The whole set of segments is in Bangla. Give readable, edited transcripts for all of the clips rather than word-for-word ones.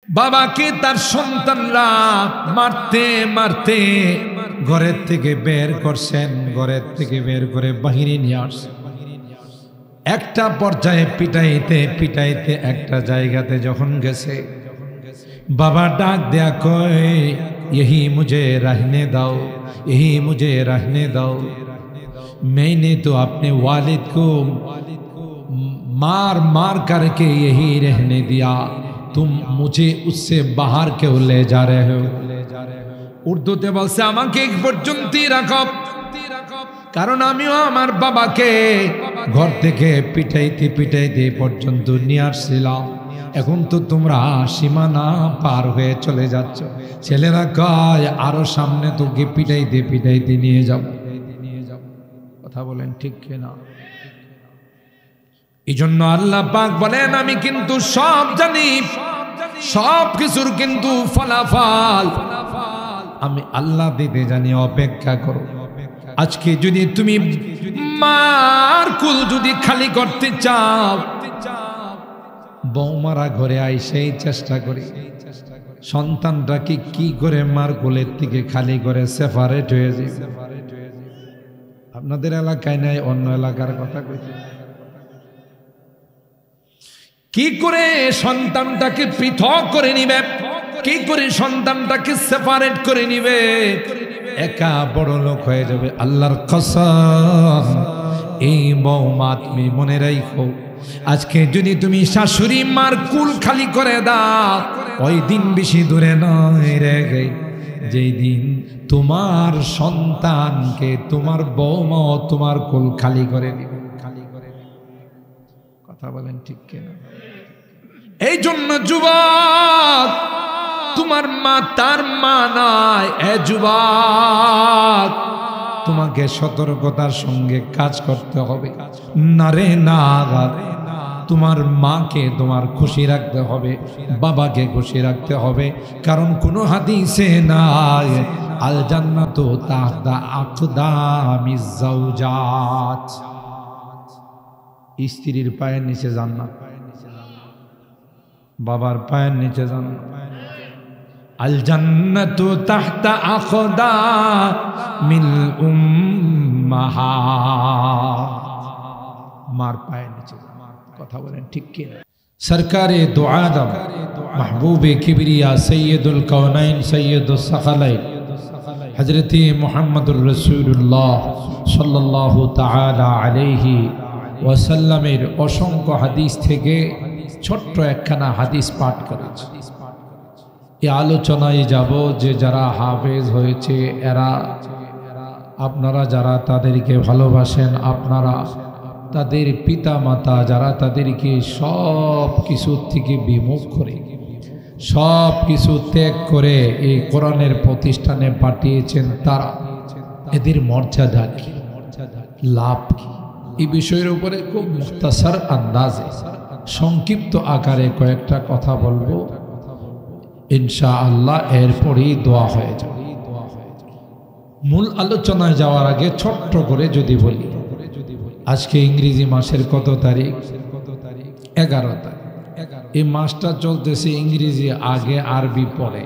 বাবাকে তার সন্তানরা মারতে মারতে ঘরের থেকে বের করছেন, ঘরের থেকে বের করে বাহিরে নিয়ে আসছেন। একটা পর্যায়ে পিটাইতে পিটাইতে একটা জায়গাতে যখন গেছে, বাবা ডাক দেয়া কয়, यही मुझे रहने दो, यही मुझे रहने दो। मैंने तो अपने वालिद को मार मार करके यही रहने दिया, तुम मुझे उससे बाहर क्यों ले जा रहे हो। উর্দুতে বলছে, আমাকে এক পর্যন্তই রাখো, কারণ আমিও আমার বাবাকে ঘর থেকে পিটাইতে পিটাইতে পর্যন্ত নিয়ে আসছিলাম। এখন তো তোমরা সীমানা পার হয়ে চলে যাচ্ছ। ছেলেরা কয়, আরো সামনে তোকে পিটাইতে পিটাইতে নিয়ে যাব। কথা বলেন ঠিক কিনা? এই জন্য আল্লাহ পাক বলেন, আমি কিন্তু সব জানি, সব কিছুর কিন্তু ফলাফল আমি আল্লাহ দিতে জানি, অপেক্ষা করো। আজকে যদি তুমি মার কুল যদি খালি করতে চাও, বৌমারা ঘরে আইসেই চেষ্টা করি সন্তানটাকে কি করে মার কোলের থেকে খালি করে সেপারেট হয়ে যায়। আপনাদের এলাকায় নাই, অন্য এলাকার কথা কইতে, কি করে সন্তানটাকে পৃথক করে নিবে, কি করে সন্তানটাকে সেপারেট করে নিবে, একা বড় লোক হয়ে যাবে। আল্লাহর কসম, এই বৌমা তুমি মনে রাখো, আজকে যদি তুমি শাশুড়ি মার কুল খালি করে দাও, ওই দিন বেশি দূরে নয় রে, যেই দিন তোমার সন্তানকে তোমার বৌমা তোমার কুল খালি করে দিবে। কথা বলেন ঠিক কিনা? এই জন্য যুবক, তোমার মা তার মা নয়। এ যুবক, তোমাকে সতর্কতার সঙ্গে কাজ করতে হবে। না রে না, তোমার মাকে তোমার খুশি রাখতে হবে, বাবাকে খুশি রাখতে হবে। কারণ কোন হাদিসে নাই, আল জান্নাতু তাহতা আকদামিজ যাওজাত, স্ত্রীর পায়ের নিচে জান্নাত, বাবার পায়ের নিচে জান্নাত। আল জান্নাতু তাহতা আকদামিল উম্মাহাত, মার পায়ের নিচে। কথা বলেন ঠিক কি না? সরকারে দো আদম, মাহবুবে কিবরিয়া, সৈয়দুল কওনাইন, সৈয়দুস সাকালাইন, হযরতে মুহাম্মদুর রাসূলুল্লাহ সাল্লাল্লাহু তাআলা আলাইহি ওয়াসাল্লামের অসংখ্য হাদিস থেকে ছোট্ট একখানা হাদিস পাঠ করেছি। এই আলোচনায় যাব যে যারা হাফেজ হয়েছে, এরা আপনারা যারা তাদেরকে ভালোবাসেন, আপনারা তাদের পিতা মাতা যারা তাদেরকে সব কিছু থেকে বিমুখ করে, সব কিছু ত্যাগ করে এই কোরআনের প্রতিষ্ঠানে পাঠিয়েছেন, তারা এদের মর্যাদা কি, লাভ কি, এই বিষয়ের উপরে খুব মুখতাসার আন্দাজে সংক্ষিপ্ত আকারে কয়েকটা কথা বলবো ইনশাআল্লাহ। এরপরেই দোয়া হয়ে যাবে। মূল আলোচনায় যাওয়ার আগে ছোট্ট করে যদি বলি, আজকে ইংরেজি মাসের কত তারিখ? 11 তারিখ। এই মাসটা চলতেছে ইংরেজি আগে, আরবি পরে।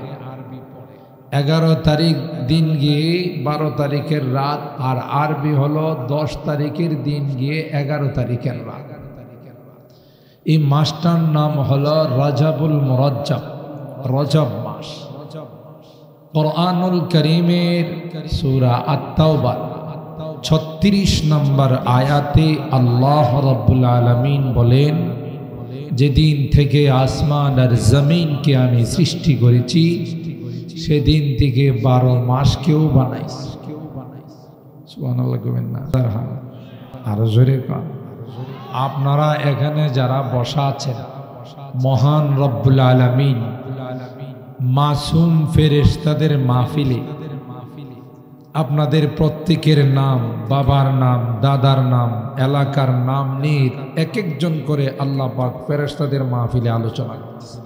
11 তারিখ দিন গিয়ে 12 তারিখের রাত, আর আরবি হলো 10 তারিখের দিন গিয়ে 11 তারিখের রাত। এই মাসটার নাম হলো রজবুল মুরজ্জব, রজব মাস। কুরআনুল কারীমের সূরা আত-তাওবা 36 নম্বর আয়াতে আল্লাহ রাব্বুল আলামিন বলেন, যেদিন থেকে আসমান আর জমিনকে আমি সৃষ্টি করেছি, সেদিন থেকে 12 মাসকেও বানাইছি। সুবহানাল্লাহ কইবেন না? আরো জোরে কন। আপনারা এখানে যারা বসা আছেন, মহান রব্বুল আলামিন মাসুম ফেরেশতাদের মাহফিলে আপনাদের প্রত্যেকের নাম, বাবার নাম, দাদার নাম, এলাকার নাম নিয়ে এক একজন করে আল্লাহ পাক ফেরেশতাদের মাহফিলে আলোচনা করতেছেন।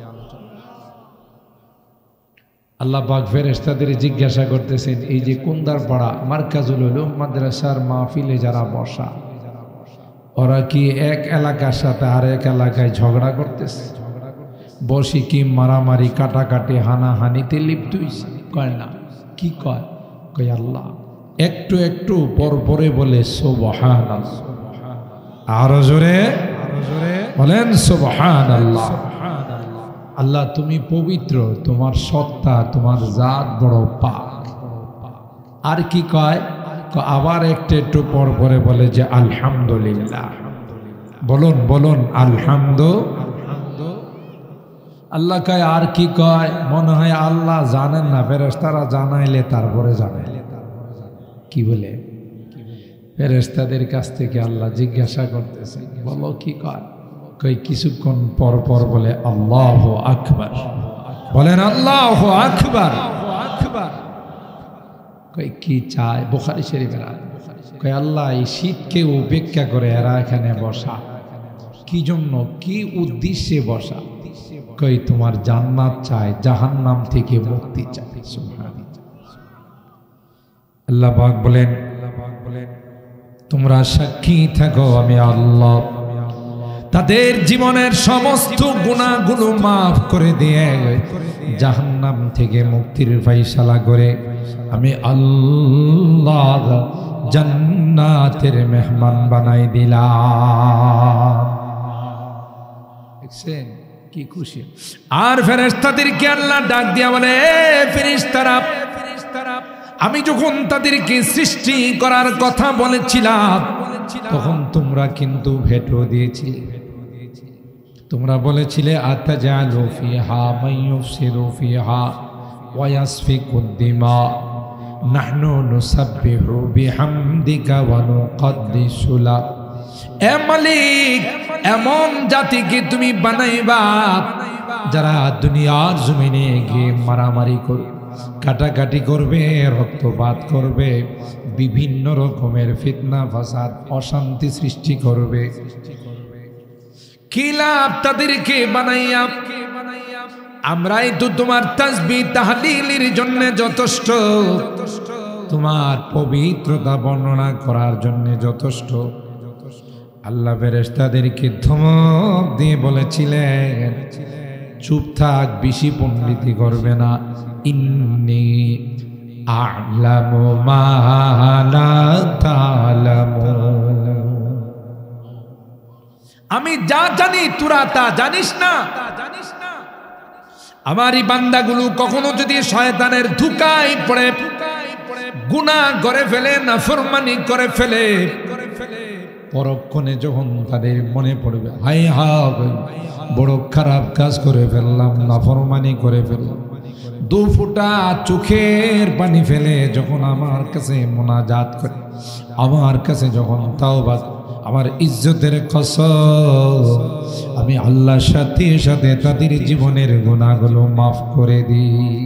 আল্লাহ পাক ফেরেশতাদের জিজ্ঞাসা করতেছেন, এই যে কুন্দারপাড়া মারকাজুল উলুম মাদ্রাসার মাহফিলে যারা বসা, ওরা কি এক এলাকার সাথে আরেক এলাকায় ঝগড়া করতেছে? বসে কি মারামারি কাটাকাটি হানাহানিতে লিপ্ত হইছে? কয় না। কি কয়? কয় আল্লাহ। একটু একটু পর পরে বলে সুবহানাল্লাহ। আরো জোরে বলেন সুবহানাল্লাহ। আল্লাহ তুমি পবিত্র, তোমার সত্তা, তোমার জাত বড় পাক। আর কি কয়? আবার একটু একটু পর পরে বলে যে আলহামদুলিল্লাহ। বলুন বলুন আলহামদুলিল্লাহ। আল্লাহ কয় আর কি কয়? মনে হয় আল্লাহ জানেন না, ফেরেশতারা জানাইলে তারপরে জানাইলে। কি বলে? ফেরেশতাদের কাছ থেকে আল্লাহ জিজ্ঞাসা করতেছে, বলো কি কয়? কই কিছুক্ষণ পর পর বলে আল্লাহু আকবার। বলেন আল্লাহু আকবার। কই কি চায়? বুখারী শরীফের কই আল্লাহ এই শীতকে উপেক্ষা করে এরা এখানে বসা কি জন্য, কি উদ্দেশ্যে বসা? কই তোমার জান্নাত চায়, জাহান্নাম থেকে মুক্তি চায়। সুবহানাল্লাহ। আল্লাহ পাক বলেন তোমরা সাক্ষী থাকো আমি আল্লাহ তাদের জীবনের সমস্ত গুনাহগুলো মাফ করে দিয়ে জাহান্নাম থেকে মুক্তির ফয়সালা করে আমি আল্লাহ জান্নাতের মেহমান বানাই দিলাম। দেখছেন কি খুশি। আর ফেরেশতাদেরকে আল্লাহ ডাক দিয়া বলে, ফেরেশতারা আমি যখন তাদেরকে সৃষ্টি করার কথা বলেছিলাম তখন তোমরা কিন্তু ভেটো দিয়েছিলে। তোমরা বলেছিলে আতাজালু ফিহা মাইয়ুফসিদু ফিহা ওয়া ইয়াসফিকুদ দিমা নাহনু নুসাব্বিহু বিহামদিকা ওয়া নুকদ্দিসু লাক। এ মালিক, এমন জাতিকে তুমি বানাইবা যারা দুনিয়ার জমিনে গিয়ে মারামারি করবে, কাটাকাটি করবে, রক্তপাত করবে, বিভিন্ন রকমের ফিতনা ফাসাদ অশান্তি সৃষ্টি করবে। কি লাভ তাদেরকে বানাইয়া? আমরাই তো তোমার তাসবিহ তাহলিলের জন্য যথেষ্ট, তোমার পবিত্রতা বর্ণনা করার জন্য যথেষ্ট। আল্লাহ ফেরেশতাদেরকে ধমক দিয়ে বলেছিলেন চুপ থাক, বেশি পণ্ডিতি করবে না। ইন্নী আ'লামু মা লা তা'লামুন। আমি যা জানি তোরা তা জানিস না। আমারই বান্দাগুলো কখনো যদি শয়তানের ধোঁকায় পড়ে গুনাহ করে ফেলে, নাফরমানি করে ফেলে, পরক্ষণে যখন তাদের মনে পড়বে হায় হায় বড় খারাপ কাজ করে ফেললাম, নাফরমানি করে ফেললাম, দু ফোঁটা চোখের পানি ফেলে যখন আমার কাছে মোনাজাত করে, আমার কাছে যখন তাওবা, আমার ইজ্জতের কসম আমি আল্লাহর সাথে সাথে তাদের জীবনের গুনাহগুলো মাফ করে দিই।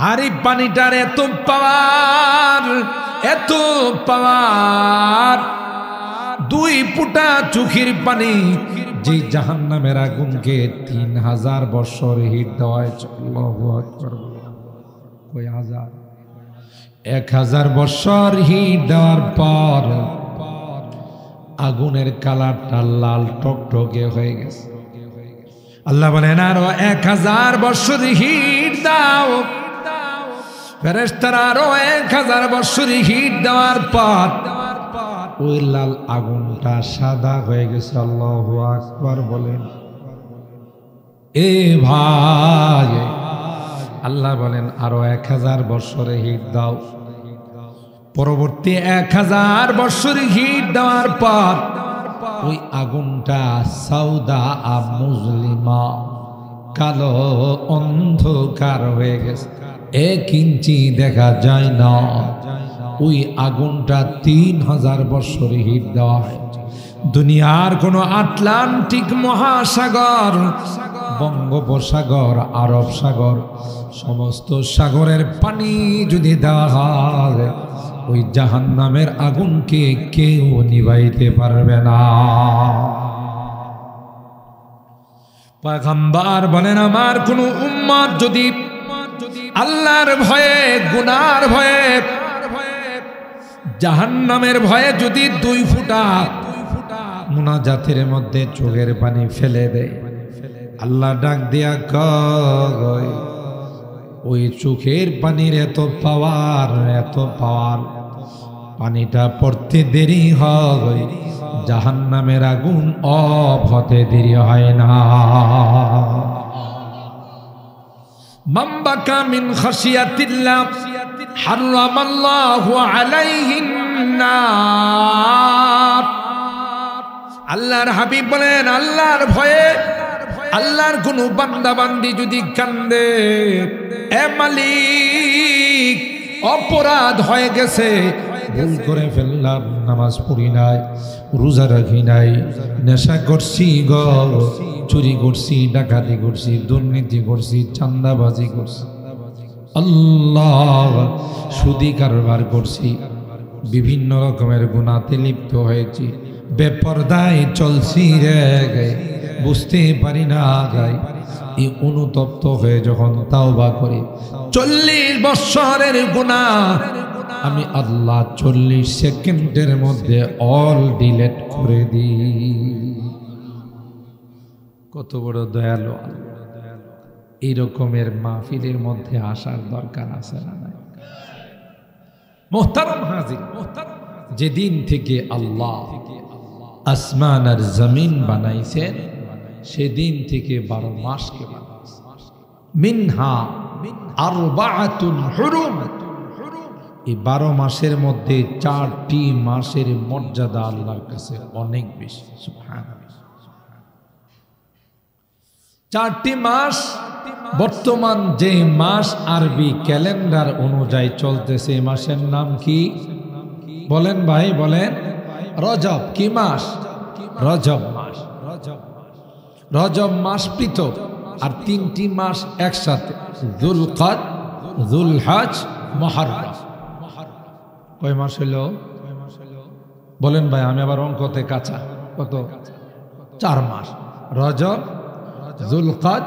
আর এই পানিটার এত পাওয়ার, এত পাওয়ার, দুই ফোঁটা চোখের পানি যে জাহান্নামের আগুনকে 3000 বছর হিট দেওয়া হয়েছে। আল্লাহু আকবার। কয় হাজার? 1000 বছর হিট দেওয়ার পর আগুনের কালারটা লাল টকটকে হয়ে গেছে। আল্লাহ বলেন আরো 1000 বছর হিট দাও। ফেরেশতারা আরো 1000 বছর হিট দেওয়ার পর ওই লাল আগুনটা সাদা হয়ে গেছে। আল্লাহু আকবার বলেন। এ ভাই, আল্লাহ বলেন আরো 1000 বছরে হিট দাও। পরবর্তী 1000 বছর হিট দেওয়ার পর ওই আগুনটা সাউদা মুজলিমা, কালো অন্ধকার হয়ে গেছে, 1 ইঞ্চি দেখা যায় না। ওই আগুনটা 3000 বছর হিট দেওয়া হয়। দুনিয়ার কোন আটলান্টিক মহাসাগর, বঙ্গোপসাগর, আরব সাগর, সমস্ত সাগরের পানি যদি দেওয়া হয় ওই জাহান্নামের আগুনকে কেউ নিভাইতে পারবে না। পয়গম্বর বলেন আমার কোন উম্মত যদি আল্লাহর ভয়ে, গুনার ভয়ে, জাহান্নামের ভয়ে যদি 2 ফোঁটা মুনাজাতের মধ্যে চোখের পানি ফেলে দেয়, আল্লাহ ডাক দিয়া কয় ওই চোখের পানির এত পাওয়ার, পানিটা পড়তে দেরি হয়, জাহান্নামের আগুন অফ হতে দেরি হয় না। মান বাকা মিন খাশিয়াতিল্লাহ হারামাল্লাহু আলাইহিন নার। আল্লাহর হাবিব বলেন, আল্লাহর ভয়ে আল্লাহর কোন বান্দা বান্দি যদি কান্দে, এ মালিক অপরাধ হয়ে গেছে, ভুল করে ফেললাম, নামাজ পড়ি নাই, রোজা রাখি নাই, নেশা করছি গো, চুরি করছি, ডাকাতি করছি, দুর্নীতি করছি, চাঁদাবাজি করছি, আল্লাহ সুদি কারবার করছি, বিভিন্ন রকমের গুনাতে লিপ্ত হয়েছি, বেপরদায় চলছি রে গায়, বুঝতে পারি না গায়। এই অনুতপ্ত হয়ে যখন তাওবা করি, 40 বছরের গুনাহ আমি আল্লাহ 40 সেকেন্ডের মধ্যে অল ডিলেট করে দিই। কত বড় দয়ালু আল্লাহ। এই রকমের মাহফিলের মধ্যে আসার দরকার আছে না? মুহতারাম হাজির, যেদিন থেকে আল্লাহ আসমান আর জমিন বানাইছেন, সেদিন থেকে 12 মাসকে বানাইছেন। মিনহা আরবাআতুন হুরুম। এই 12 মাসের মধ্যে 4টি মাসের মর্যাদা আল্লাহর কাছে অনেক বেশি। সুবহানাল্লাহ। 4টি মাস, বর্তমান যে মাস আরবি ক্যালেন্ডার অনুযায়ী চলতেছে, এই মাসের নাম কি বলেন ভাই, বলেন? রজব। কি মাস? রজব মাস। রজব মাস পৃথক, আর 3টি মাস একসাথে, যুলকাদ, যুলহজ, মুহররম। কয় মাস হলো বলেন ভাই? আমি আবার অঙ্কতে কাঁচা। কত? 4 মাস। রজব, যুলকাদ,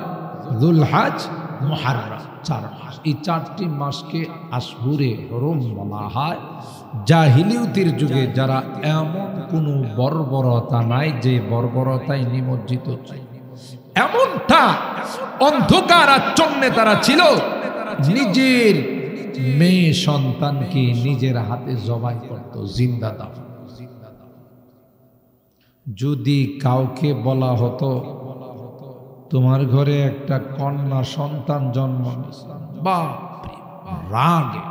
যুলহজ, মুহররম, 4 মাস। এই 4টি মাসকে আশহুরে হুরুম বলা হয়। জাহিলিয়তের যুগে যারা এমন কোনো বর্বরতা নাই যে বর্বরতায় নিমজ্জিত ছিল, এমনটা অন্ধকার আচ্ছন্নে তারা ছিল, নিজের মেয়ে সন্তানকে নিজের হাতে জবাই করত, জিন্দা দাও। যদি কাউকে বলা হতো তোমার ঘরে একটা কন্যা সন্তান জন্ম নিয়েছে, বাপ রে, রাগে,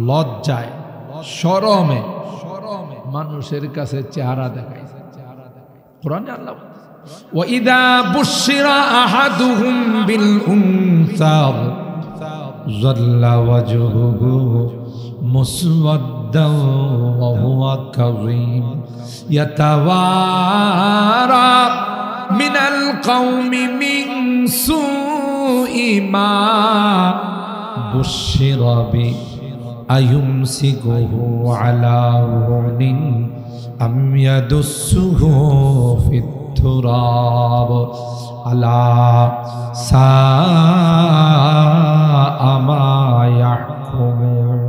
লজ্জায়, শরমে মানুষের কাছে চেহারা দেখাইছে। কোরআনে আল্লাহ ওয়াইদা বুশিরা আহাদুহুম বিল উনসা যাল্লা ওয়াজহুহু মুসওয়াদ্দান ওয়া হুয়া কাযীম ইয়াতাওয়ারা মিনাল কওমি মিন সুই মা বুশিরা বি আয়ুমসিকুহু আলা হুনিন আম ইয়াদুসসুহু ফিত তুরাব আলা সাআ মা ইয়াহকুমুন।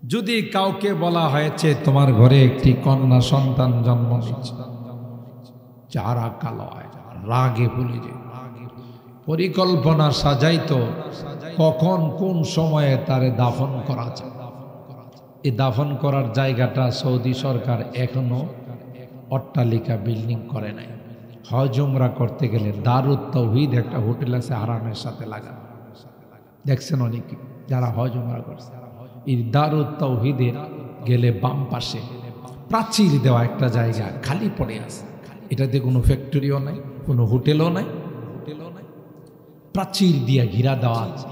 যদি কাউকে বলা হয়েছে তোমার ঘরে একটি কন্যা সন্তান জন্ম নিচ্ছে, চেহারা কালো হয়, রাগে ভুলে যায়, পরিকল্পনা সাজাইতো কখন কোন সময়ে তারে দাফন করা যায়। এই দাফন করার জায়গাটা সৌদি সরকার এখনো অট্টালিকা বিল্ডিং করে নাই। হজ উমরা করতে গেলে দারুত তাওহীদ একটা হোটেল আছে হারামের সাথে লাগানো, দেখছেন অনেকে যারা হজ উমরা করছে। এই দারুত তাওহীদের গেলে বাম পাশে প্রাচীর দেওয়া একটা জায়গা খালি পড়ে আছে। এটাতে কোনো ফ্যাক্টরিও নাই, কোনো হোটেলও নাই, প্রাচীর দিয়া ঘিরা দেওয়া আছে।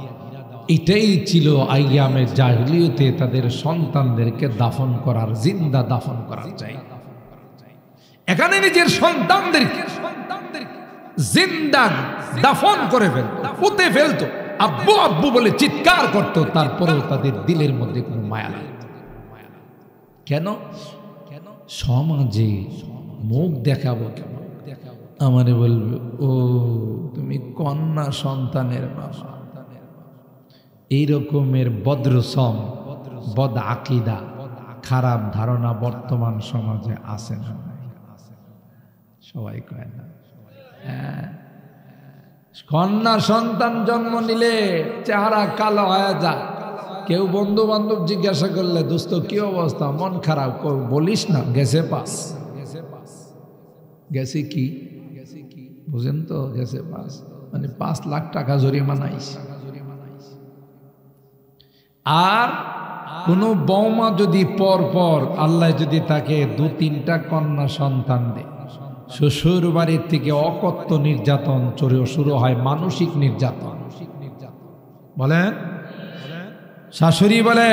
এটাই ছিল আইয়ামে জাহিলিয়তে তাদের সন্তানদেরকে দাফন করার, জিন্দা দাফন করার জায়গা। এখানে নিজের সন্তানদেরকে জিন্দা দাফন করে ফেলতো, পুঁতে ফেলতো, আব্বু আব্বু বলে চিৎকার করতো, তারপরেও তাদের দিলের মধ্যে কোনো মায়া লাগত। কেন? সমাজে মুখ দেখাবো কেন? আমারে বলবে ও তুমি কন্যা সন্তানের বাবা। এই রকমের বদ্রসম, বদ আকিদা, খারাপ ধারণা বর্তমান সমাজে আছে না? সবাই কয় না। হ্যাঁ, কন্যা সন্তান জন্ম নিলে চেহারা কালো হয়ে যায়। কেউ বন্ধু বান্ধব জিজ্ঞাসা করলে দোস্ত কি অবস্থা, মন খারাপ, বলিস না গেছে পাস। গেছে কি বুঝেন তো? গেছে পাস মানে 5 লাখ টাকা জরিমানাইস। আর কোন বৌমা যদি পর আল্লাহ যদি তাকে 2-3টা কন্যা সন্তান দেয়, শ্বশুর বাড়ির থেকে অকথ্য নির্যাতন শুরু হয়, মানসিক নির্যাতন। বলেন, শাশুড়ি বলে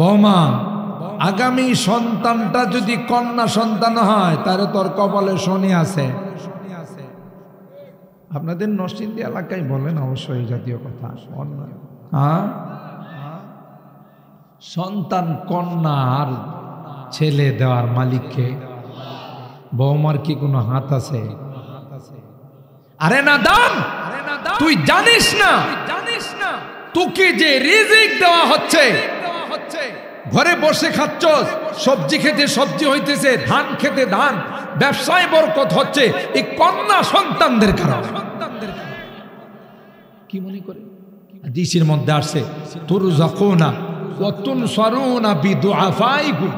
বৌমা, আগামী সন্তানটা যদি কন্যা সন্তান হয় তাহলে তোর কপালে শনি আছে। আপনাদের নরসিংদী এলাকায় বলেন অবশ্যই এই জাতীয় কথা। হ্যাঁ, সন্তান কন্যা আর ছেলে দেওয়ার মালিককে? বৌমার কি কোনো হাত আছে? আরে না দাম, তুই জানিস না তোকে যে রিজিক দেওয়া হচ্ছে, ঘরে বসে খাচ্ছস, সবজি খেতে সবজি হইতেছে, ধান খেতে ধান, ব্যবসায় বরকত হচ্ছে এই কন্যা সন্তানদের কারণে। কি মনে করে? হাদিসের মধ্যে আসছে তুরযাকুনা ওয়া তুনসারুনা বিদুআফাইকুম,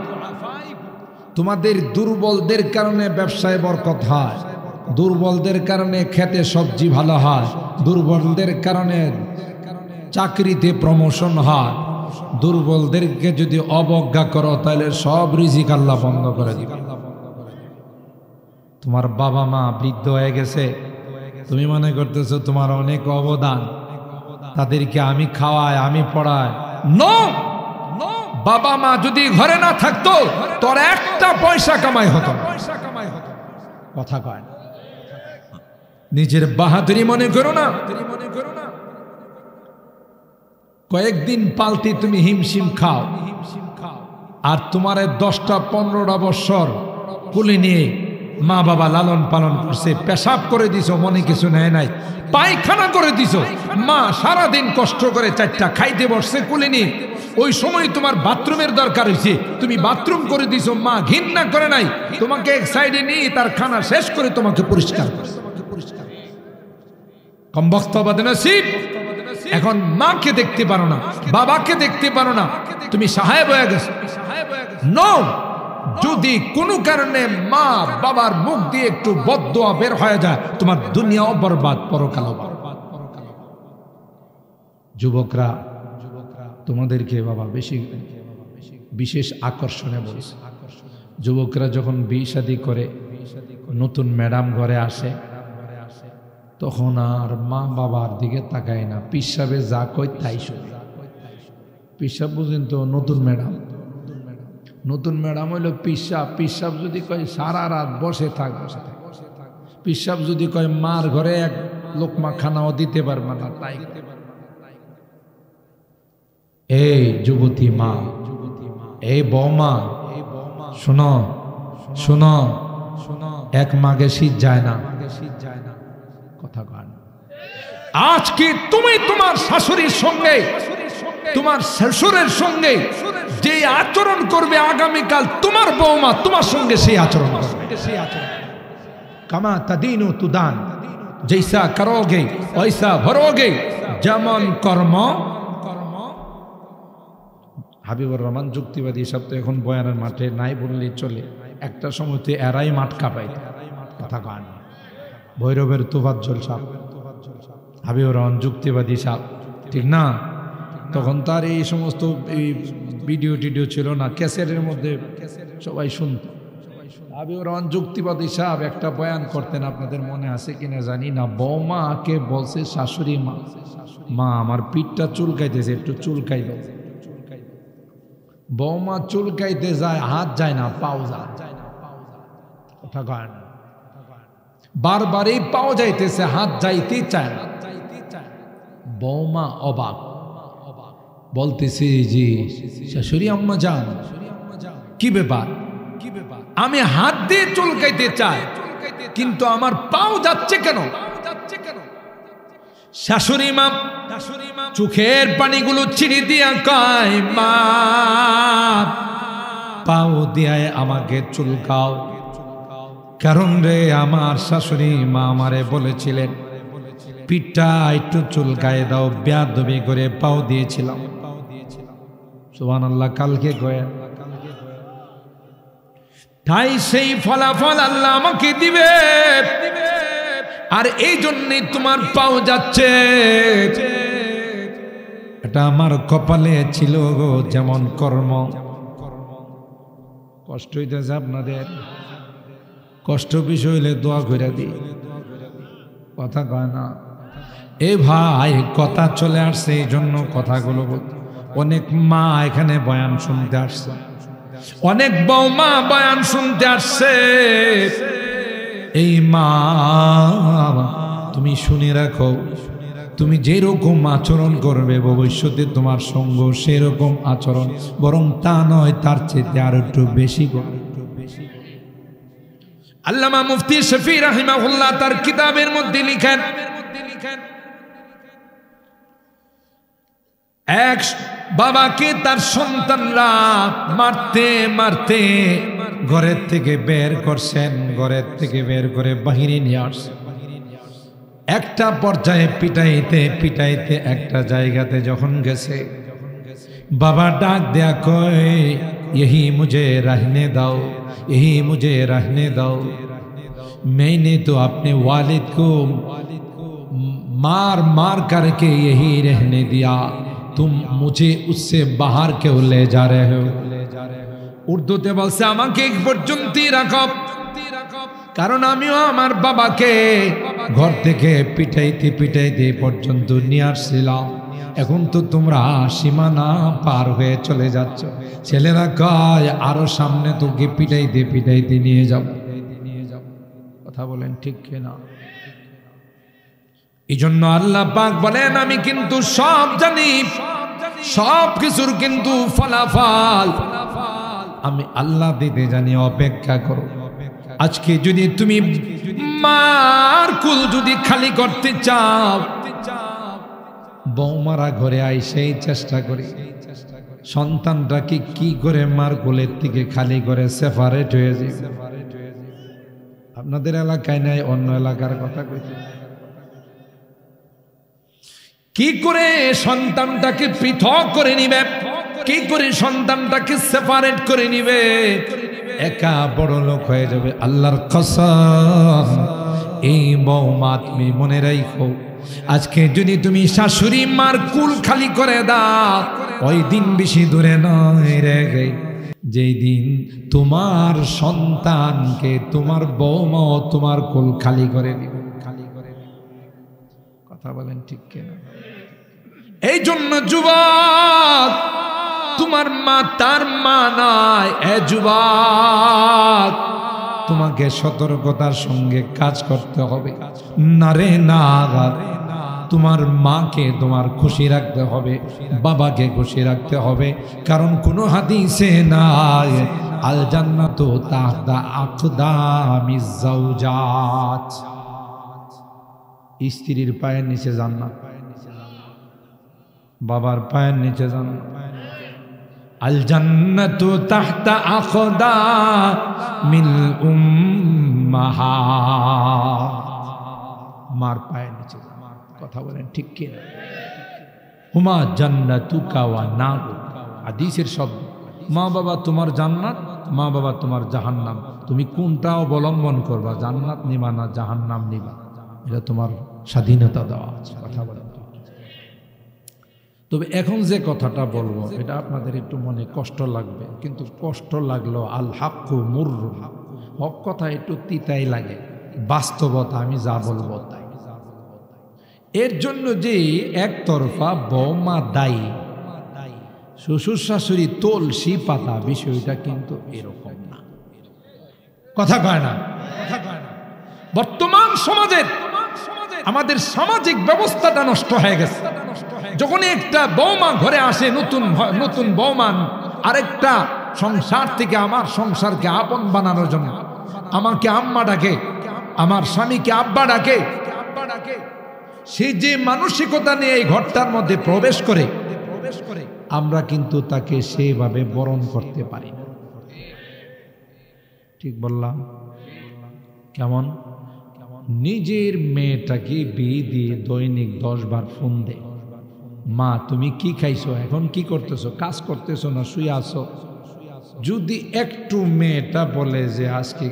তোমাদের দুর্বলদের কারণে ব্যবসায় বরকত হয়, দুর্বলদের কারণে খেতে সবজি ভালো হয়, দুর্বলদের কারণে চাকরিতে প্রমোশন হয়। দুর্বলদেরকে যদি অবজ্ঞা করো তাহলে সব রিজিক আল্লাহ বন্ধ করে দিবে। তোমার বাবা মা বৃদ্ধ হয়ে গেছে, তুমি মনে করতেছো তোমার অনেক অবদান, তাদেরকে আমি খাওয়াই, আমি পড়াই। নো, বাবা মা যদি ঘরে না থাকতো তোর একটা পয়সা কামাই হতো। কথা কয় না, নিজের বাহাদুরি মনে করো না। কয়েকদিন পালতি তুমি হিমশিম খাও, আর তোমার 10টা-15টা বৎসর কুলে নিয়ে মা বাবা লালন পালন করছে, পেশাব করে দিছো মনে কিছু নেয় নাই, পায়খানা করে দিছো, মা সারাদিন কষ্ট করে 4টা খাইতে বসছে কুলে নিয়ে, ওই সময় তোমার বাথরুমের দরকার হয়েছে, তুমি বাথরুম করে দিছো, মা ঘৃণা করে নাই, তোমাকে এক সাইডে নিয়ে তার খানা শেষ করে তোমাকে পরিষ্কার করছে। কম বক্তব্য নসিব। এখন মাকে দেখতে পারো না, বাবাকে দেখতে পারো না, তুমি সাহেব হয়ে গেছো। নো, যদি কোনো কারণে মা বাবার মুখ দিয়ে একটু বদদোয়া বের হয়ে যায়, তোমার দুনিয়াও বরবাদ, পরকালও বরবাদ। যুবকরা, তোমাদেরকে বাবা বিশেষ আকর্ষণে বলছে, যুবকরা যখন বিয়ে শাদী করে, নতুন ম্যাডাম ঘরে আসে, তখন আর মা বাবার দিকে তাকায় না, পিসাবে যা কই তাই শুনে। পিসাব বুঝেন তো? নতুন ম্যাডাম, নতুন ম্যাডাম হইল পিসাব। পিসাব যদি কয় সারা রাত বসে থাক, পিসাব যদি কয় মার ঘরে এক লোকমা খানাও দিতে পারবে না, তাই। এই যুবতী মা, এই বৌমা, শোনো শোনো, এক মাগে শীত যায় না। কথা গান, আজকে তুমি তোমার শাশুড়ির সঙ্গে, তোমার শ্বশুরের সঙ্গে যে আচরণ করবে, আগামীকাল তোমার বৌমা তোমার সঙ্গে সেই আচরণ করবে। কামা তাদিনু তুদান, জৈসা করোগে ওইসা ভরোগে, যেমন কর্ম। হাবিবুর রহমান যুক্তিবাদী সব তো এখন বয়ানের মাঠে নাই বললেই চলে, একটা সময়তে এরাই মাঠ কাঁপাই। কথা গান, ভৈরবের তোফাজ্জল সাহ, হাবিবুর রহমান যুক্তিবাদী সাহ, ঠিক না? তখন তার এই সমস্ত ভিডিও টিডিও ছিল না, ক্যাসেটের মধ্যে সবাই শুনত। হাবিবুর রহমান যুক্তিবাদী সাহেব একটা বয়ান করতেন, আপনাদের মনে আছে কিনা জানি না। বৌমাকে বলছে শাশুড়ি মা, মা আমার পিঠটা চুলকাইতেছে, একটু চুলকাই দাও। বৌমা চুলকাইতে যায়, হাত যায় না, পাও যায়। কথা কয় না, বারবারই পাও যাইতেছে, হাত যাইতেই চায় না। বৌমা অবাক, বলতেছে যে শাশুড়ি আম্মা যান, কি ব্যাপার? আমি হাত দিয়ে চুলকাইতে চাই, কিন্তু আমার পাও যাচ্ছে কেন? শাশুড়ি মা চোখের পানিগুলো ছিঁড়ে দিয়া কয়, মা পাও দিয়ে আমাকে চুলকাও। কারণ রে আমার শাশুড়ি মা আমারে বলেছিলেন পিঠটা একটু চুলকায় দাও, বেয়াদবি করে পাও দিয়েছিলাম। সুবহানাল্লাহ, কালকে গয়া তাই সেই ফলাফল আল্লাহ আমাকে দিবে। আর এই জন্যই তোমার পাও যাচ্ছে, এটা আমার কপালে ছিল গো। যেমন কর্ম, কষ্ট হইতেছে আপনাদের, কষ্ট বিষয় হইলে দোয়া করে দিই, কথা কয় না। এ ভাই কথা চলে আসছে, এই জন্য কথাগুলো অনেক মা এখানে বয়ান শুনতে আসছে, অনেক বৌমা বয়ান শুনতে আসছে। এই মা তুমি শুনে রাখো, তুমি যেরকম আচরণ করবে ভবিষ্যতে তোমার সঙ্গ সেরকম আচরণ, বরং তা নয় তার চেয়ে আর একটু বেশি করবে। আল্লামা মুফতি শফি রাহিমাহুল্লাহ তার কিতাবের মধ্যে লিখেন, এক বাবাকে তার সন্তানরা মারতে মারতে ঘরের থেকে বের করছেন, ঘরের থেকে বের করে বাহিরে নিয়ে আসছেন। একটা পর্যায়ে পিটাইতে পিটাইতে একটা জায়গাতে যখন গেছে, বাবা ডাক দেয়া কয় यही मुझे रहने दो, यही मुझे रहने दो। मैंने तो अपने वालिद को मार मार करके यही रहने दिया, तुम मुझे उससे बाहर क्यों ले जा रहे हो। উর্দুতে বলছে আমাকে এক পর্যন্তই রাখো, কারণ আমিও আমার বাবাকে ঘর থেকে পিটাইতে পিটাইতে পর্যন্ত নিয়ে আসছিলাম। এখন তো তোমরা সীমানা পার হয়ে চলে যাচ্ছ। ছেলেরা কয় আরো সামনে তোকে পিটাইতে পিটাইতে নিয়ে যাব। কথা বলেন ঠিক কিনা? এই জন্য আল্লাহ পাক বলেন আমি কিন্তু সব জানি, সব কিছুর কিন্তু ফলাফল আমি আল্লাহ দিতে জানি, অপেক্ষা করো। আজকে যদি তুমি মার কুল যদি খালি করতে চাও, বৌমারা ঘরে আইসেই চেষ্টা করি সন্তানটাকে কি করে মার কোলের থেকে খালি করে সেপারেট হয়ে যায়। আপনাদের এলাকায় নাই, অন্য এলাকার কথা কইতে, কি করে সন্তানটাকে পৃথক করে নিবে, কি করে সন্তানটাকে সেপারেট করে নিবে, একা বড় লোক হয়ে যাবে। আল্লাহর কসম, এই বৌমা তুমি মনে রাখো, আজকে যদি তুমি শাশুড়ি মার কুল খালি করে দাও, ওই দিন বেশি দূরে নয় রে, যেই দিন তোমার সন্তানকে তোমার বৌমা তোমার কুল খালি করে দিবে। কথা বলেন ঠিক কিনা? এই জন্য যুবক, তোমার মা তার মা নয়। এ যুবক, তোমাকে সতর্কতার সঙ্গে কাজ করতে হবে। না রে না, তোমার মাকে তোমার খুশি রাখতে হবে, বাবাকে খুশি রাখতে হবে। কারণ কোন হাদিসে নাই আল জান্নাতু তাহতা আকদামিজ যাওজাত, স্ত্রীর পায়ের নিচে জান্নাত, বাবার পায়ের নিচে জান্নাত। আল জান্নাতু তাহতা আকদামিল উম্মাহাত, মার পায়ের নিচে। কথা বলেন ঠিক কিনা? হুমা জান্নাতুকা ওয়া নারু, হাদিসের শব্দ। মা বাবা তোমার জান্নাত, মা বাবা তোমার জাহান্নাম। তুমি কোনটা অবলম্বন করবা, জান্নাত নিবা না জাহান্নাম নিবা, এটা তোমার স্বাধীনতা দেওয়া আছে। কথা বলেন। তবে এখন যে কথাটা বলবো এটা আপনাদের একটু মনে কষ্ট লাগবে, কিন্তু কষ্ট লাগলো আল হাক্কু মুররু, হক কথা একটু তিতাই লাগে, বাস্তবতা আমি যা বলবো তাই। এর জন্য যে একতরফা বৌমা দায়ী, শ্বশুর শাশুড়ি তুলসী পাতা, বিষয়টা কিন্তু এরকম না। কথা কয় না? বর্তমান সমাজের আমাদের সামাজিক ব্যবস্থাটা নষ্ট হয়ে গেছে। যখন একটা বৌমা ঘরে আসে, নতুন বৌমা আরেকটা সংসার থেকে আমার সংসারকে আপন বানানোর জন্য আমাকে আম্মা ডাকে, আমার স্বামীকে আব্বা ডাকে, সে যে মানসিকতা নিয়ে এই ঘরটার মধ্যে প্রবেশ করে, আমরা কিন্তু তাকে সেভাবে বরণ করতে পারি না। ঠিক বললাম? কেমন? নিজের মেয়েটাকে বিয়ে দিয়ে দৈনিক 10 বার ফোন দে, মা তুমি কি খাইছো, এখন কি করতেছো, কাজ করতেছো না শুয়ে আছো? যদি একটু মেয়েটা বলে যে আজকে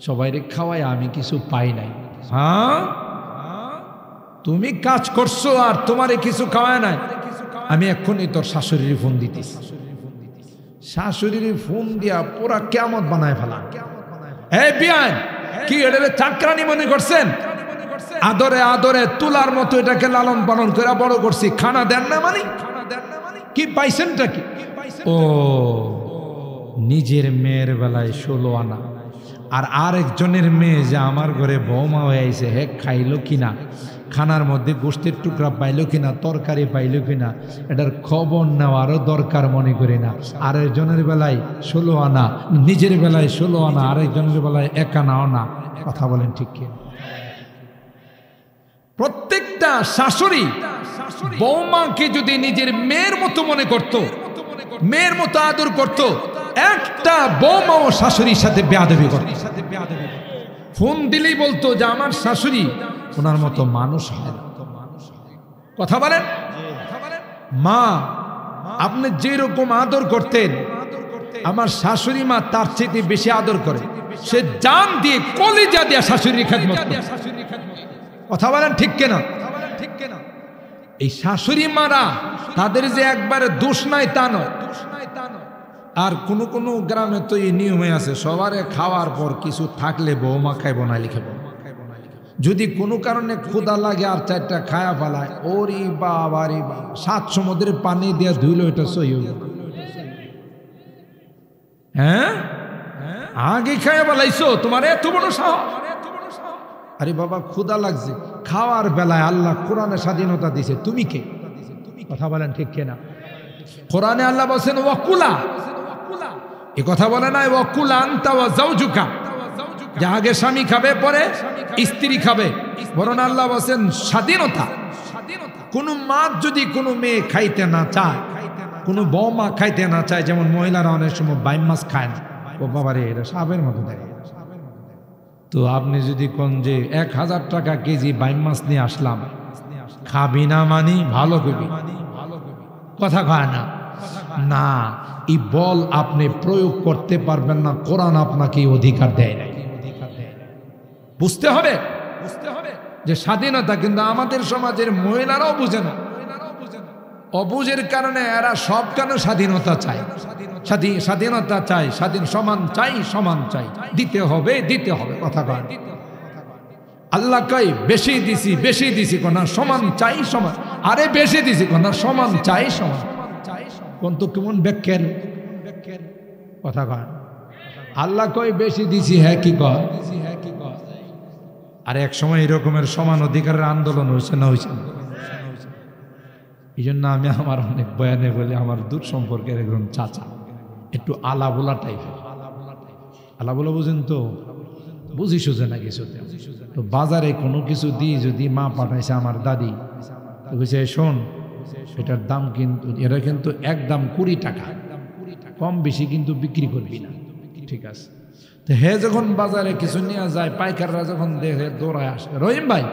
সবাইরে খাওয়াই আমি কিছু পাই নাই, হ্যাঁ তুমি কাজ করছো আর তোমারে কিছু খাওয়ায় নাই, আমি এক্ষুনি তোর শাশুড়ির ফোন দিতেছি। শাশুড়ির ফোন দিয়া পুরা কিয়ামত বানায় ফেলা। এই বিয়ান কি এটারে চাকরানি মনে করছেন? আদরে আদরে তুলার মতো এটাকে লালন পালন করে বড় করছি, খানা দেন না মানে কি পাইছেনটা কি? ও নিজের মেয়ের বেলায় 16 আনা, আর আরেকজনের মেয়ে যে আমার ঘরে বৌমা হয়ে আইছে, হে খাইলো কিনা, খানার মধ্যে গোশতের টুকরা পাইলো কিনা, তরকারি পাইলো কিনা, এটার খবর নেওয়ারও দরকার মনে করি না। আরেকজনের বেলায় 16 আনা, নিজের বেলায় 16 আনা, আরেকজনের বেলায় 1 আনাও না। কথা বলেন ঠিক কি? প্রত্যেকটা শাশুড়ি বৌমাকে যদি নিজের মেয়ের মতো মনে করত, মেয়ের মতো আদর করত, একটা বৌমাও শাশুড়ির সাথে বেয়াদবি করত। ফোন দিলেই বলতো যে আমার শাশুড়ি ওনার মতো মানুষ হয় না। কথা বলেন মা, আপনি যেরকম আদর করতেন আমার শাশুড়ি মা তার চেয়ে বেশি আদর করে, সে জান দিয়ে কলিজা দিয়ে শাশুড়ির খেদমত করে। কথা বলেন ঠিক কিনা? এই শাশুড়ি মারা তাদের যে একবারে দোষ নাই তা নয়। আর কোন কোন গ্রামে তো এই নিয়মে আছে, সবারে খাওয়ার পর কিছু থাকলে বৌমা খাইব না লিখে, যদি কোনো কারণে ক্ষুধা লাগে আর 4টা খায়া ফেলায়, ওরে বাবা রে বাবা, 7 সমুদ্রের পানি দিয়ে ধুইলো এটা সই হইল। হ্যাঁ আগে খায়া ফেলাইছো, তোমার এত বড় সাহস? আরে বাবা ক্ষুধা লাগছে, খাওয়ার বেলায় আল্লাহ কোরআনে স্বাধীনতা দিছে, তুমি কে? কথা বলেন ঠিক কিনা? কোরআনে আল্লাহ বলেন ওয়াকুলা, এই কথা বলে নাই ওয়াকুলা আনতা ওয়া যাওজুকা, যে আগে স্বামী খাবে পরে স্ত্রী খাবে, বরং আল্লাহ বলেন স্বাধীনতা। কোন মা যদি কোনো মেয়ে খাইতে না চায়, কোনো বৌমা খাইতে না চায়, যেমন মহিলারা অনেক সময় বাইম মাছ খায় না, ও বাবারে এটা সাপের মতো দেখে। তো আপনি যদি কোন যে 1000 টাকা কেজি বাইম মাছ নিয়ে আসলাম, খাবি না মানি ভালো কবি, কথা কয় না, না এই বল আপনি প্রয়োগ করতে পারবেন না, কোরআন আপনাকে অধিকার দেয় নাই। বুঝতে হবে যে স্বাধীনতা, কিন্তু আমাদের সমাজের মহিলারাও বুঝে না, অবুঝের কারণে এরা সব কেন স্বাধীনতা চায়, স্বাধীনতা চাই, সমান চাই, সমান চাই, দিতে হবে দিতে হবে। কথা কয় আল্লাহ কই বেশি দিছি কোনা সমান চাই সমান, আরে বেশি দিছি কোনা সমান চাই সমান, কোন তো কেমন ব্যাখ্যান কথা কয়। আল্লাহ কই বেশি দিছি, হ্যাঁ কি কয়? আর এক সময় এরকমের সমান অধিকারের আন্দোলন হয়েছে না হয়েছে? এই জন্য আমি আমার অনেক বয়ানে বলি, আমার দূর সম্পর্কের একজন চাচা একটু আলাবোলা টাইপের, আলাবোলা বুঝেন তো? বুঝি সুঝে না কিছু, তো বাজারে কোনো কিছু দিয়ে যদি মা পাঠাইছে আমার দাদি, তো বলছে শোন এটার দাম কিন্তু, এটা কিন্তু একদম 20 টাকা, কম বেশি কিন্তু বিক্রি করবি না, ঠিক আছে? তো হে যখন বাজারে কিছু নিয়ে যায়, পাইকাররা যখন দেখে দৌড়ায় আসে, রহিম ভাই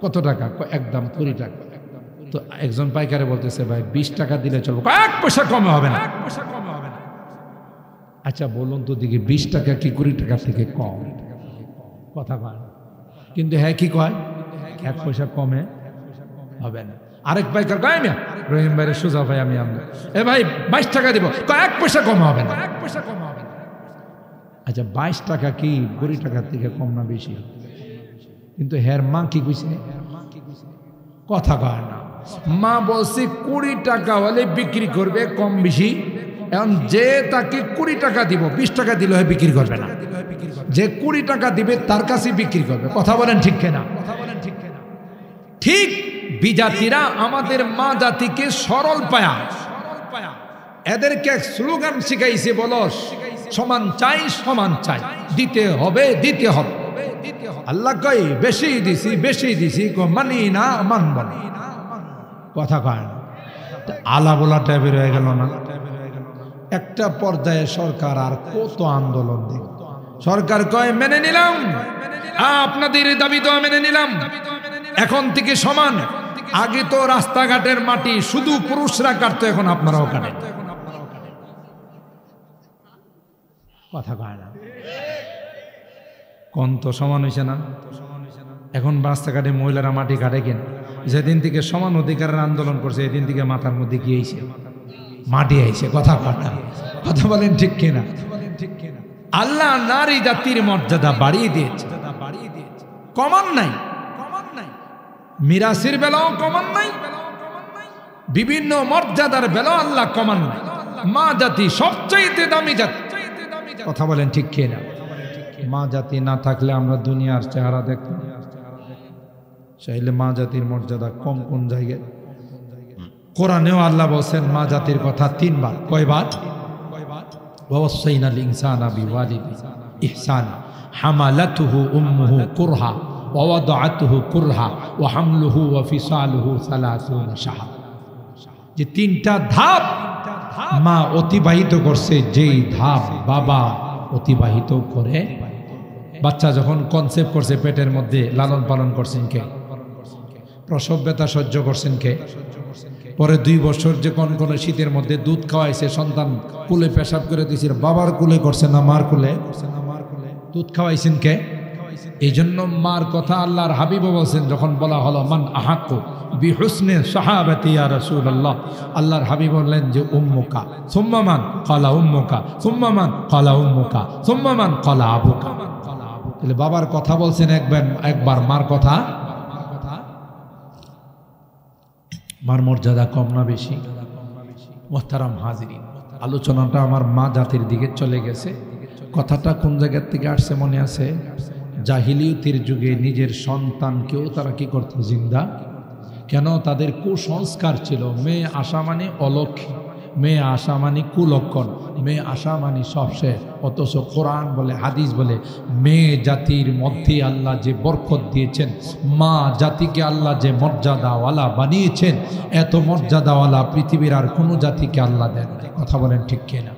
কত টাকা? একদম 20 টাকা। তো একজন পাইকারে বলতেছে ভাই 20 টাকা দিলে চলবো, 1 পয়সা কমে হবে না। আচ্ছা বলুন তো দেখি 20 টাকা কি 20 টাকা থেকে কম? কথা কয় কিন্তু, হ্যাঁ কি কয় 1 পয়সা কমে হবে না। আরেক পাইকার কয় আমি রহিম ভাই সোজা ভাই আমি এ ভাই 22 টাকা দিব, 1 পয়সা কম হবে না। আচ্ছা 22 টাকা কি 20 টাকার থেকে কম না বেশি? কিন্তু হের মা কি কইছে? কথা কয় না, মা বলছে 20 টাকা হলে বিক্রি করবে কম বেশি। এখন যে তাকে 20 টাকা দিব, 20 টাকা দিলে বিক্রি করবে না, যে 20 টাকা দিবে তার কাছে বিক্রি করবে। কথা বলেন ঠিক কিনা? ঠিক বিজাতিরা আমাদের মা জাতিকে সরল পায়া, এদেরকে স্লোগান শিখাইছে, বলো সমান চাই সমান চাই, দিতে হবে দিতে হবে। আল্লাহ কই বেশি দিছি মানি না, মানব না। কথা কয় না, আলা বলা টাইপের হয়ে গেল না? একটা পর্যায়ে সরকার আর কত আন্দোলন দিল, সরকার কয় মেনে নিলাম, আপনাদের দাবি তো মেনে নিলাম, এখন থেকে সমান। আগে তো রাস্তাঘাটের মাটি শুধু পুরুষরা কাটতো, এখন আপনারাও কাটেন। কথা কয় না, কোন তো সমান হয়েছে না? এখন রাস্তাঘাটে মহিলারা মাটি কাটে কেন? যেদিন থেকে সমান অধিকারের আন্দোলন করছে এদিন থেকে মাথার মধ্যে কি আইছে? মাটি আইছে। কথা কথা কথা বলেন ঠিক কিনা? আল্লাহ নারী জাতির মর্যাদা বাড়িয়ে দিয়েছে, কমান নাই। মিরাসের বেলাও কমান নাই, বিভিন্ন মর্যাদার বেলাও আল্লাহ কমান নাই। মা জাতি সবচাইতে দামি জাতি। কথা বলেন ঠিক কিনা? মা জাতি না থাকলে আমরা দুনিয়ার চেহারা দেখতাম। চাইলে মা জাতির মর্যাদা কম কোন জায়গায়? কোরআনেও আল্লাহ বলছেন মা জাতির কথা 3 বার। কয়বার? ওয়াসাইনাল ইনসানা বিওয়ালিদিহি ইহসানা হামালাতুহু উম্মুহু কুরহা ওয়া ওয়াদাআতুহু কুরহা ওয়া হামলুহু ওয়া ফিসালুহু 30 শাহর। যে 3টা ধাপ মা অতিবাহিত করছে, যেই ধাপ বাবা অতিবাহিত করে। বাচ্চা যখন কনসেপ্ট করছে পেটের মধ্যে, লালন পালন করছেন কে? প্রসব ব্যথা সহ্য করছেন কে? পরে 2 বছর যে কোন শীতের মধ্যে দুধ খাওয়াইছে, সন্তান কুলে পেশাব করে দিয়েছিল, বাবার কুলে করছে না মার কুলে? দুধ খাওয়াইছেন কে? এই জন্য মার কথা আল্লাহর হাবিব বলছেন, যখন বলা হলো মান আহাক্কু বিহুসনি সাহাবাতি ইয়া রাসূলুল্লাহ, আল্লাহর হাবিব বললেন যে উম্মুকা সুম্মা মান ক্বালা উম্মুকা সুম্মা মান ক্বালা উম্মুকা সুম্মা মান ক্বালা আবুকা। তাহলে বাবার কথা বলছেন একবার, মার কথা। মার মর্যাদা কম না বেশি? মুহতারাম হাজিরিন, আলোচনাটা আমার মা জাতির দিকে চলে গেছে। কথাটা কোন জায়গা থেকে আসছে মনে আছে? জাহিলিয়তের যুগে নিজের সন্তানকেও তারা কি করত? জিন্দা। কেন? তাদের কুসংস্কার ছিল, মেয়ে আসা মানে অলক্ষী, মেয়ে আসা মানে কুলক্ষণ, মেয়ে আসা মানে সব শেষ। অথচ কোরআন বলে, হাদিস বলে, মেয়ে জাতির মধ্যে আল্লাহ যে বরকত দিয়েছেন, মা জাতিকে আল্লাহ যে মর্যাদাওয়ালা বানিয়েছেন, এত মর্যাদাওয়ালা পৃথিবীর আর কোনো জাতিকে আল্লাহ দেন। কথা বলেন ঠিক কিনা?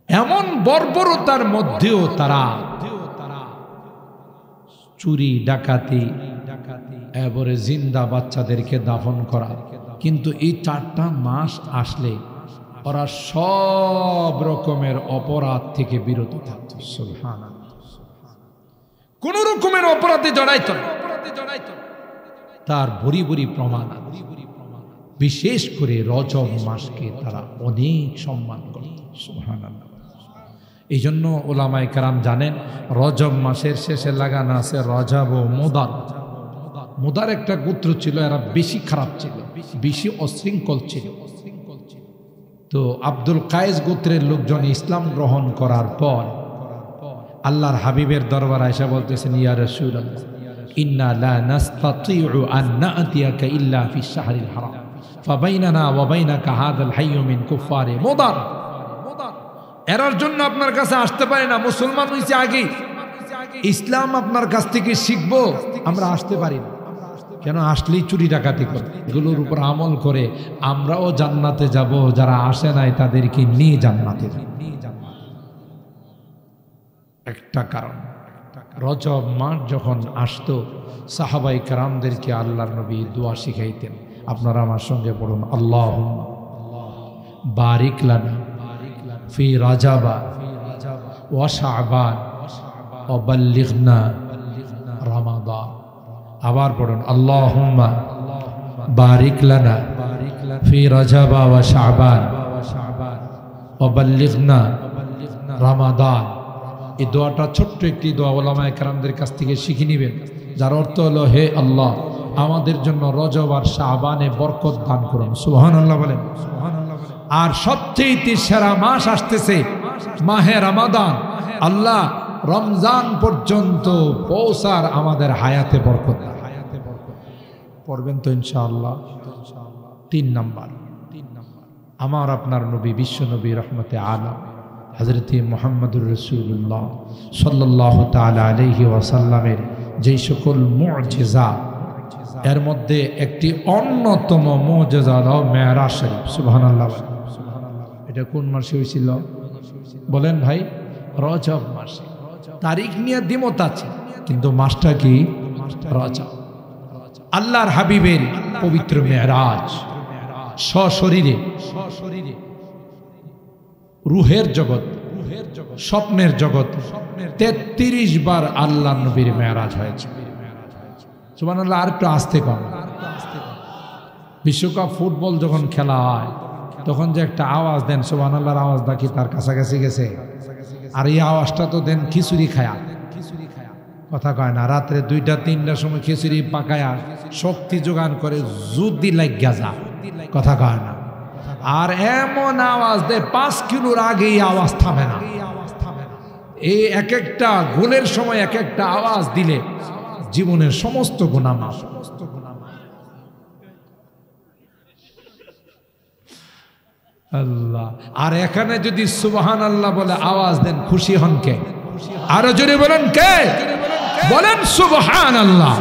এমন বর্বরতার মধ্যেও তারা চুরি ডাকাতি, এবারে জিন্দা বাচ্চাদেরকে দাফন করা। কিন্তু এই 4টা মাস আসলে ওরা সব রকমের অপরাধ থেকে বিরত থাকত। সুবহানাল্লাহ, কোন রকমের অপরাধে জড়াইত না। তার ভরি ভরি প্রমাণ। বিশেষ করে রজব মাসকে তারা অনেক সম্মান করত। সুবহানাল্লাহ। এই জন্য ওলামায়ে কেরাম জানেন, রজব মাসের শেষে লাগানো আছে রজব ও মুদার। মুদার একটা গোত্র ছিল, এরা বেশি খারাপ ছিল, বেশি অশৃঙ্খল ছিল। তো আব্দুল কায়েস গোত্রের লোকজন ইসলাম গ্রহণ করার পর আল্লাহর হাবিবের দরবার আয়েশা বলতেছেন, ইয়া রাসূলুল্লাহ ইন্না লা নাস্তাতিউ আন না'তিয়াকা ইল্লা ফি শাহরিল হারাম ফাবাইনানা ওয়া বাইনাকা হাযাল হাইয়্যু মিন কুফারি মুদার। এরার জন্য আপনার কাছে আসতে পারি না, মুসলমান হইছে আগে, ইসলাম আপনার কাছ থেকে শিখবো, আমরা আসতে পারি না। কেন? আসলেই চুরি ডাকাতি করে, এগুলোর উপর আমল করে আমরাও জান্নাতে যাব, যারা আসে নাই তাদেরকে নিয়ে জান্নাতে। একটা কারণ, রজব মাস যখন আসতো সাহাবায়ে কেরামদেরকে আল্লাহর নবী দোয়া শিখাইতেন। আপনারা আমার সঙ্গে পড়ুন, আল্লাহুম্মা বারিক লানা ফি রাজাবা ওয়া শাবান ওয়া বাল্লিগনা রমাদান। আবার পড়ুন, আল্লাহুম্মা বারিক লানা ফি রাজাবা ওয়া শাবান ওয়া বাল্লিগনা রমাদান। এই দোয়াটা ছোট্ট একটি দোয়া, ওলামায়ে কেরামদের কাছ থেকে শিখে নেবেন, যার অর্থ হলো, হে আল্লাহ আমাদের জন্য রজব আর শাবানে বরকত দান করুন। সুবহানাল্লাহ বলেন। আর সবচেয়ে সেরা মাস আসতেছে মাহে রমাদান। আল্লাহ রমজান পর্যন্ত পৌঁছার আমাদের হায়াতে বরকত পড়বেন তো ইনশাআল্লাহ। 3 নাম্বার, আমার আপনার নবী, বিশ্ব নবী, রহমতে আলম হযরত মুহাম্মদুর রাসূলুল্লাহ সাল্লাল্লাহু তাআলা আলাইহি ওয়াসাল্লামের যেই সকল মুজিজা, এর মধ্যে একটি অন্যতম মুজিজা হলো মেরাজ শরীফ। সুবহানাল্লাহ। এটা কোন মাসে হয়েছিল বলেন ভাই? রজব মাসে। তারিখ নিয়ে দ্বিমত আছে, কিন্তু মাসটা কি? রজব। আল্লাহর হাবিবের পবিত্র মেরাজ, সশরীরে রুহের জগৎ, স্বপ্নের জগৎ 33 বার আল্লাহ নবীর মেরাজ হয়েছে। সুবহানাল্লাহ। আর একটু আস্তে কম। বিশ্বকাপ ফুটবল যখন খেলা হয় তখন যে একটা আওয়াজ দেন, সুবহানাল্লাহর আওয়াজটা কি তার কাছাকাছি গেছে? আর এই আওয়াজটা তো দেন খিচুড়ি খায়া, কথা কয় না। রাত্রে 2টা-3টার সময় খিচুড়ি পাকায়া শক্তি যোগান করে, যুদ্ধি লাগিয়া যা, কথা কয় না। আর এমন আওয়াজ দেয় 5 কিলোর আগে এই আওয়াজ থামে না। এই এক একটা গোলের সময় এক একটা আওয়াজ দিলে জীবনের সমস্ত গুনাহ মাফ। আল্লাহ। আর এখানে যদি সুবহানাল্লাহ বলে আওয়াজ দেন, খুশি হন কে? আরো জোরে বলেন কে? বলেন সুবহানাল্লাহ,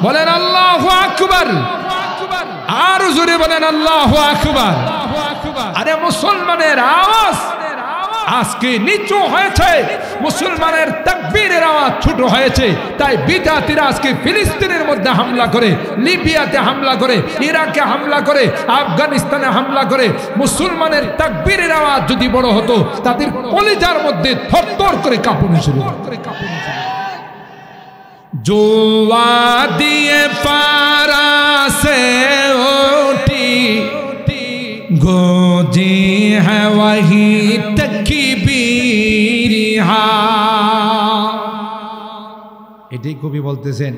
বলেন আল্লাহু আকবার, আরো জোরে বলেন আল্লাহু আকবার। আরে মুসলমানের আওয়াজ আজকে নিচু হয়েছে, মুসলমানের তাকবীরের আওয়াজ ছোট হয়েছে। তাই বিদআতীরা আজকে ফিলিস্তিনের মধ্যে হামলা করে, লিবিয়াতে হামলা করে, ইরাকে হামলা করে, আফগানিস্তানে হামলা করে। মুসলমানের তাকবীরের আওয়াজ যদি বড় হতো, তাদের কলিজার মধ্যে থরথর করে কাঁপুনি শুরু করে। जो वादिए पारा से उठी गोजी है वही तकबीर। এটাই কবি বলতেছেন,